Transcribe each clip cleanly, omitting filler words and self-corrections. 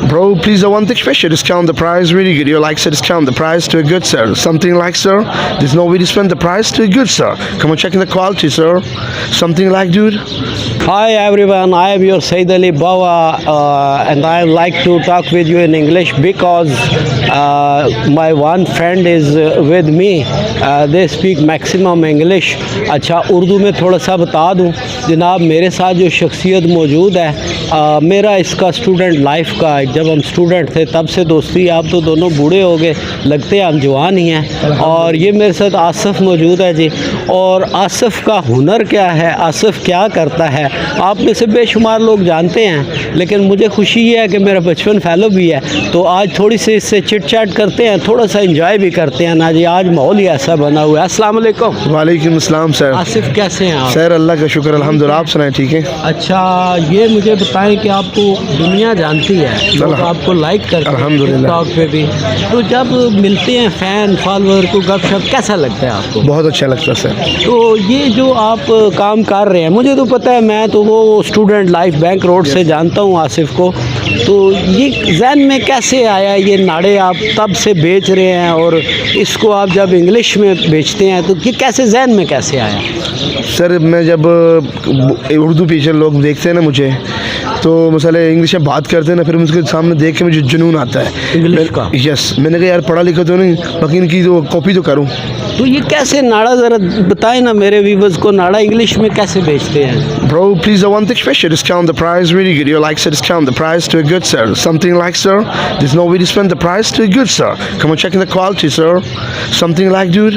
Bro, please, I want special discount the price really good. You like to discount the price to a good, sir. Something like, sir, there's no way to spend the price to a good, sir. Come on, check in the quality, sir. Something like, dude. Hi everyone, I am your Said Ali Bawa and I like to talk with you in English because my one friend is with me. They speak maximum English. अच्छा उर्दू में थोड़ा सा बता दूं जनाब, मेरे साथ जो शख्सियत मौजूद है मेरा इसका स्टूडेंट लाइफ का, जब हम स्टूडेंट थे तब से दोस्ती। आप तो दोनों बूढ़े हो गए, लगते हैं हम जवान ही हैं। और ये मेरे साथ आसिफ मौजूद है जी। और आसिफ का हुनर क्या है, आसिफ क्या करता है, आप में से बेशुमार लोग जानते हैं, लेकिन मुझे खुशी है कि मेरा बचपन फेलो भी है। तो आज थोड़ी सी इससे चिट चैट करते हैं, थोड़ा सा एंजॉय भी करते हैं ना जी। आज माहौल ही ऐसा बना हुआ है। अस्सलाम वालेकुम। वालेकुम अस्सलाम सर। आसिफ कैसे हैं आप? सर अल्लाह का शुक्र अल्हम्दुलिल्लाह, आप सुनाएं ठीक है? अच्छा, ये मुझे बताएं कि आपको दुनिया जानती है, लोग आपको लाइक करते हैं अल्हम्दुलिल्लाह टिकटॉक पे भी, तो जब मिलते हैं फ़ैन फॉलोअर को गपशप कैसा लगता है आपको? बहुत अच्छा लगता है सर। तो ये जो आप काम कर रहे हैं, मुझे तो पता है, मैं तो वो स्टूडेंट लाइफ बैंक रोड से जानता हूँ आसिफ को। तो ये जहन में कैसे आया, ये नाड़े आप तब से बेच रहे हैं और इसको आप जब इंग्लिश में बेचते हैं तो ये कैसे जहन में कैसे आया? सर मैं जब उर्दू टीचर लोग देखते हैं ना मुझे, तो मसाले इंग्लिश में बात करते हैं ना, फिर उसके सामने देख के मुझे जुनून आता है इंग्लिश का। यस, मैंने कहा यार पढ़ा लिखा तो नहीं, बाकी इनकी तो कॉपी तो करूँ। तो ये कैसे नाड़ा, ज़रा बताएं ना मेरे व्यूवर्स को, नाड़ा इंग्लिश में कैसे बेचते हैं? Bro, please, I want special discount the price really good. You like to discount the price to a good, sir. Something like, sir, there's no way to spend the price to a good, sir. Come on, check in the quality, sir. Something like, dude.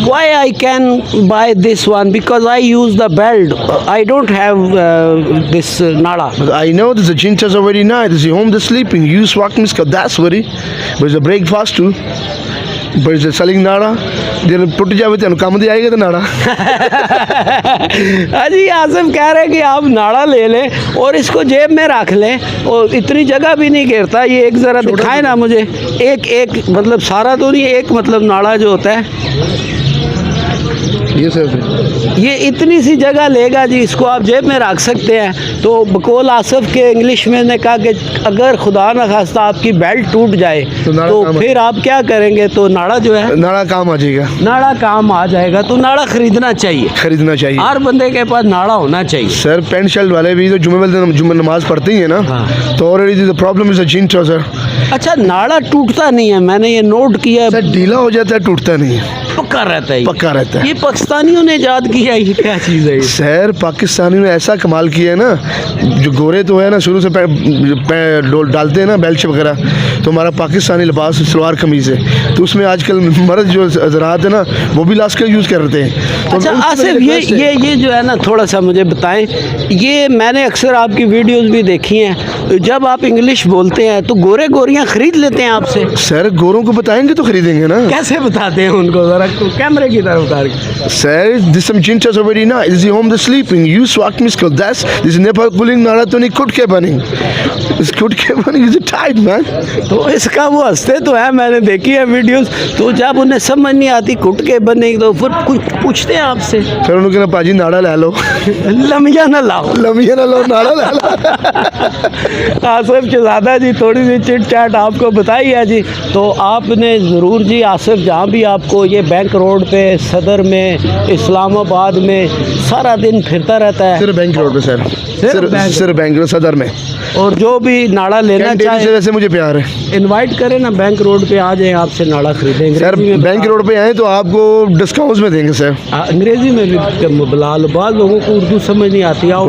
Why I can buy this one? Because I use the belt. I don't have this nada. But I know there's a ginters already night. There's a home that's sleeping. You swap me, that's what it. But it's a breakfast too. But it's a selling nada. They'll put it जावे तो काम दे आएगा तो नाड़ा। अजी आसिफ कह रहे हैं कि आप नाड़ा ले लें और इसको जेब में रख लें और इतनी जगह भी नहीं घेरता। ये एक ज़रा दिखाए ना मुझे, एक मतलब सारा तो नहीं, एक मतलब नाड़ा जो होता है ये सर, ये इतनी सी जगह लेगा जी, इसको आप जेब में रख सकते हैं। तो बकौल आसिफ के इंग्लिश में ने कहा कि अगर खुदा न खास्ता आपकी बेल्ट टूट जाए तो फिर आप क्या करेंगे? तो नाड़ा जो है, नाड़ा काम आ जाएगा। नाड़ा काम आ जाएगा। तो नाड़ा खरीदना चाहिए, खरीदना चाहिए। हर बंदे के पास नाड़ा होना चाहिए। सर पैंट शर्ट वाले भी तो जुम्मे नमाज पढ़ते ही है ना, हाँ। तो already the problem is a जिंटर सर। अच्छा, नाड़ा टूटता नहीं है, मैंने ये नोट किया। सर ढीला हो जाता है, टूटता नहीं है, पक्का रहता है, पक्का रहता है। ये पाकिस्तानियों ने ईजाद किया, ये क्या चीज़ है? सर पाकिस्तानियों ने ऐसा कमाल किया है ना, जो गोरे तो है ना शुरू से डालते हैं ना बेल्ट वगैरह, तो हमारा पाकिस्तानी लिबास सलवार कमीज़ है, तो उसमें आजकल मर्द जो हजरात है ना वो भी लास्ट का यूज़ करते हैं। तो अच्छा आसिफ, ये जो है ना, थोड़ा सा मुझे बताएं, ये मैंने अक्सर आपकी वीडियोस भी देखी हैं, जब आप इंग्लिश बोलते हैं तो गोरे गोरियां खरीद लेते हैं आपसे? सर गोरों को बताएंगे तो खरीदेंगे ना। कैसे बताते हैं उनको, ज़रा कैमरे की तरफ उतार के? Sir, this some gingers already night. This is home the sleeping. You swat me skull. That's this Nepal pulling nara तो नहीं कुट के बनी। इस कुट के बनी is tight man. तो इसका वो हंसते तो है, मैंने देखी है वीडियोस। तो जब उन्हें समझ नहीं आती कुट के बने तो फिर कुछ पूछते हैं आपसे? फिर उन्होंने कहा पाजी नाड़ा ले लो। लमिया ना लाओ, लमिया ना लो, नाड़ा ले लो। आसिफ शहजादा जी, थोड़ी सी चिट चैट आपको बताई है जी। तो आपने ज़रूर जी, आसिफ जहाँ भी आपको ये बैंक रोड पे, सदर में, इस्लामाबाद में सारा दिन फिरता रहता है। सिर्फ बैंक रोड पे सर, सिर्फ बैंक रोड सदर में। और जो भी नाड़ा लेना चाहे, वैसे मुझे प्यार है, इनवाइट करें ना, बैंक रोड पे आ जाएं, आपसे नाड़ा खरीदेंगे। सर बैंक रोड पे आए तो आपको डिस्काउंट्स में देंगे सर। अंग्रेजी में भी बुला लो, बाद लोगों को उर्दू समझ नहीं आती। आओ,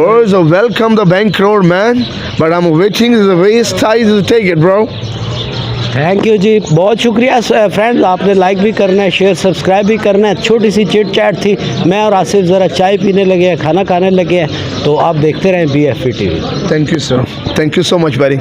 welcome the bank road man, but I am waiting the waste time to take it bro. Thank you जी, बहुत शुक्रिया फ्रेंड्स। आपने लाइक भी करना है, शेयर सब्सक्राइब भी करना है। छोटी सी चिट चैट थी, मैं और आसिफ ज़रा चाय पीने लगे हैं, खाना खाने लगे हैं। तो आप देखते रहें BFP TV। Thank you sir, thank you so much very.